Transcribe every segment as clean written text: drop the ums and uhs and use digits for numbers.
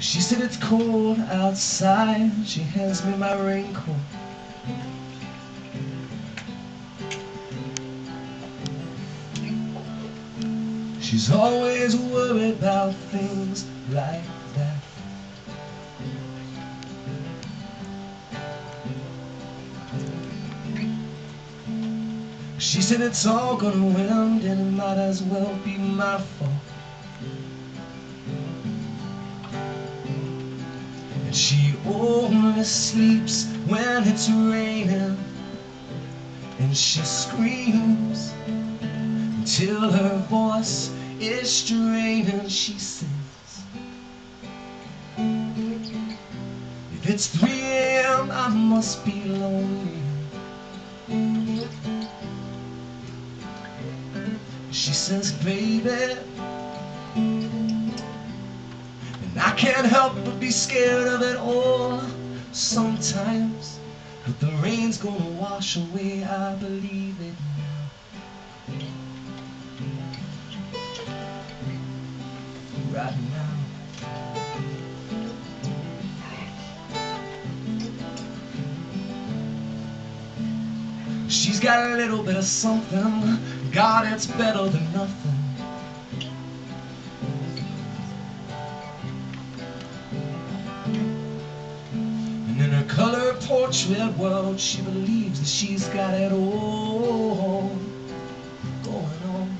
She said it's cold outside. She hands me my raincoat. She's always worried about things like that. She said it's all gonna end and it might as well be my fault. And she only sleeps when it's raining, and she screams until her voice is straining. She says, if it's 3 a.m. I must be lonely. She says, baby, and I can't help but be scared of it all sometimes, but the rain's gonna wash away, I believe it now. Right now. She's got a little bit of something, God, it's better than nothing. And in her color portrait world, she believes that she's got it all going on.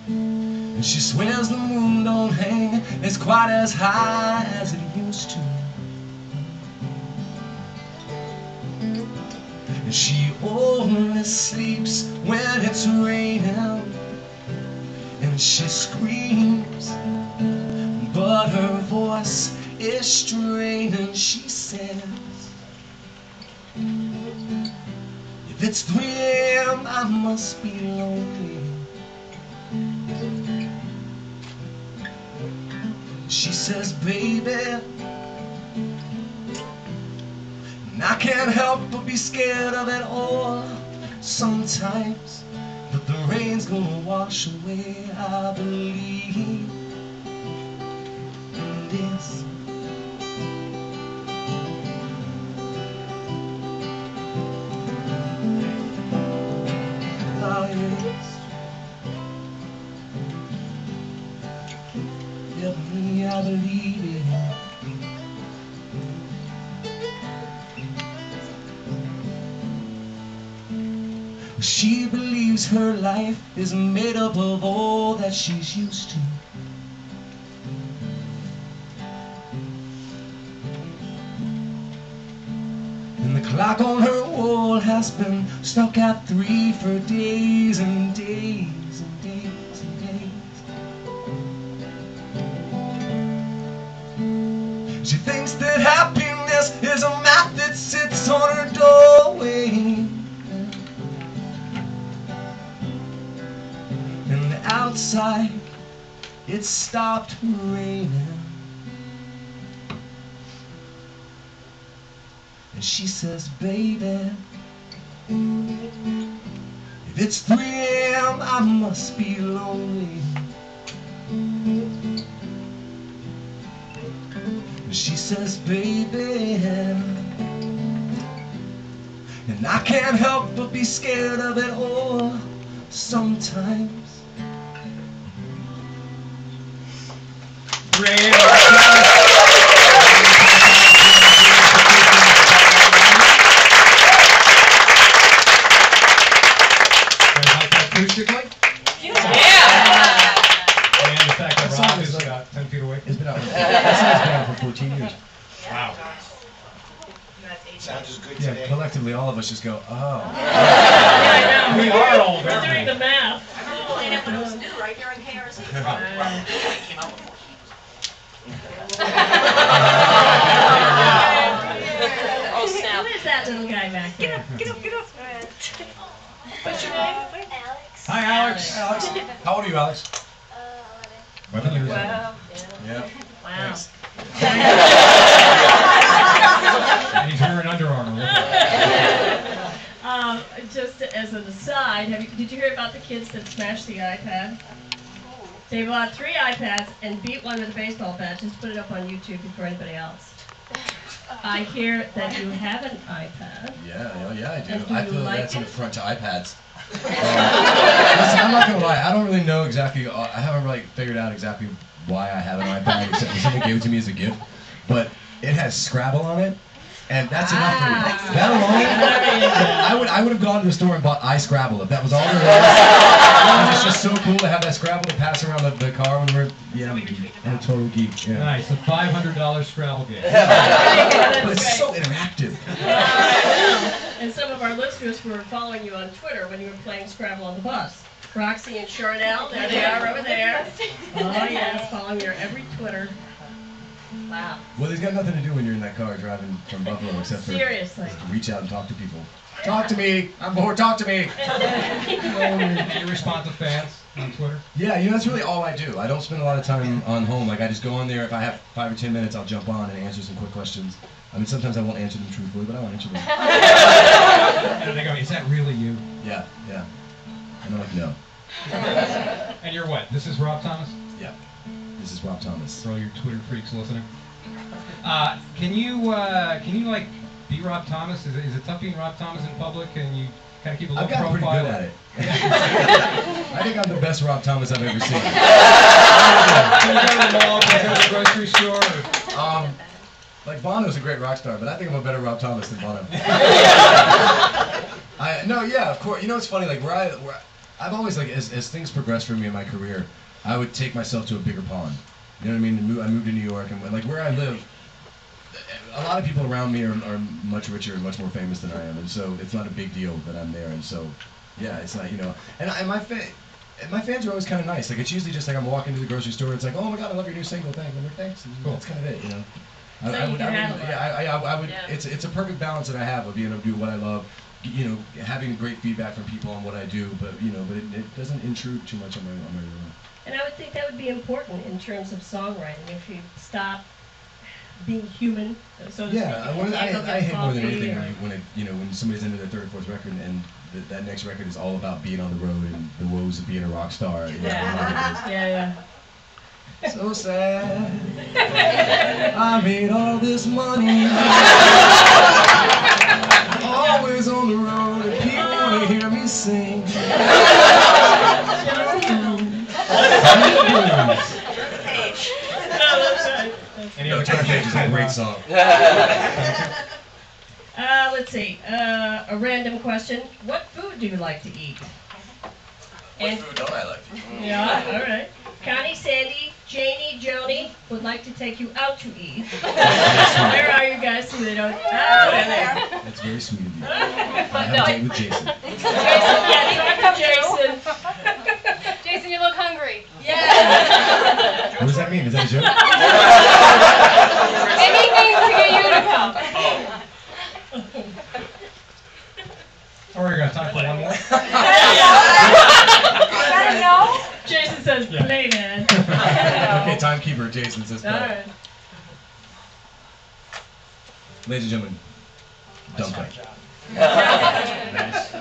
And she swears the moon don't hang as quite as high as it used to. And she only sleeps when it's raining, and she screams, but her voice is straining. She says, if it's 3 a.m. I must be lonely. She says, baby, and I can't help but be scared of it all sometimes, but the rain's gonna wash away, I believe in this. Oh, yes. Yeah, me, I believe it. She believes her life is made up of all that she's used to. And the clock on her wall has been stuck at 3 for days and days and days and days. She thinks that happiness is a mat that sits on her doorway. Outside, it stopped raining, and she says, baby, if it's 3 a.m. I must be lonely. And she says, baby, and I can't help but be scared of it all sometimes. Rain. Acoustically? Yeah! And the fact that Rob is about 10 feet away. It's been out. That song's been out for 14 years. Wow. Sounds as good Yeah, today. collectively, all of us just go, oh. Yeah, we are old. We're doing the math. I remember playing it when it was new, right here on KRZ. Right. Came out before. Oh, snap. Who is that little guy back there? Get up. What's your name? Alex. Hi, Alex. Alex. How old are you, Alex? 11. 11 years old. Wow. Yeah. Wow. And he's wearing Under Armour. just as an aside, did you hear about the kids that smashed the iPad? They bought 3 iPads and beat one with a baseball bat. Just put it up on YouTube before anybody else. I hear that you have an iPad. Yeah, I do. And do I you feel like that's an it? affront to iPads. Listen, I'm not gonna lie. I don't really know exactly. I haven't really figured out exactly why I have an iPad, except for someone gave it to me as a gift. But it has Scrabble on it, and that's enough for me. That alone, I would have gone to the store and bought iScrabble if that was all there was. It's just so cool to have that Scrabble to pass around the car when we're I'm a total geek. Yeah. Nice, a $500 Scrabble game. But it's so interactive. And some of our listeners were following you on Twitter when you were playing Scrabble on the bus. Roxy and Charnel, there they are over there. Oh yes, following your every Twitter. Wow. Well, there's got nothing to do when you're in that car driving from Buffalo except for Seriously. just reach out and talk to people. Talk to me. I'm bored. Talk to me. You respond to fans on Twitter? Yeah, that's really all I do. I don't spend a lot of time on home. Like, I just go on there. If I have 5 or 10 minutes, I'll jump on and answer some quick questions. I mean, sometimes I won't answer them truthfully, but I'll answer them. And they go, is that really you? Yeah. And I'm like, no. And you're what? This is Rob Thomas? Yeah. This is Rob Thomas. For all your Twitter freaks listening. Can you like be Rob Thomas? Is it tough being Rob Thomas in public? Can you kind of keep a low I've gotten profile? pretty good at it. I think I'm the best Rob Thomas I've ever seen. Can you go to the mall, go to the grocery store? Or... Like, Bono's a great rock star, but I think I'm a better Rob Thomas than Bono. Of course. You know, it's funny, like, where I've always, like, as things progress for me in my career, I would take myself to a bigger pond. You know what I mean? I moved to New York, and, like, where I live, a lot of people around me are much richer and much more famous than I am, and so it's not a big deal that I'm there, and so, yeah, it's not, and my fans are always kind of nice. Like, it's usually just like I'm walking to the grocery store, it's like, oh my God, I love your new single, thanks. I'm like, thanks. Cool. That's kind of it, I would. It's a perfect balance that I have of being able to do what I love, having great feedback from people on what I do, but it doesn't intrude too much on my rhythm. And I would think that would be important in terms of songwriting. If you stop being human, so to speak. Yeah, I hate more than anything when somebody's into their 3rd or 4th record and that next record is all about being on the road and the woes of being a rock star. Yeah. So sad. I made all this money. Always on the road and people want to hear me sing. Any other Turn Page is a great song. Let's see. A random question. What food do you like to eat? What food don't I like to eat? Yeah, all right. Connie, Sandy, Janie, Joni would like to take you out to eat. Where are you guys so they don't... Oh, there. That's very sweet of you. I have a date with Jason. Jason. Jason, you look hungry. Yeah. What does that mean? Is that a joke? Anything to get you to come. Or we're going to time for one more? No? Jason says, play, man. Okay, timekeeper Jason says All play. right. Ladies and gentlemen, dump Nice it. job. Nice.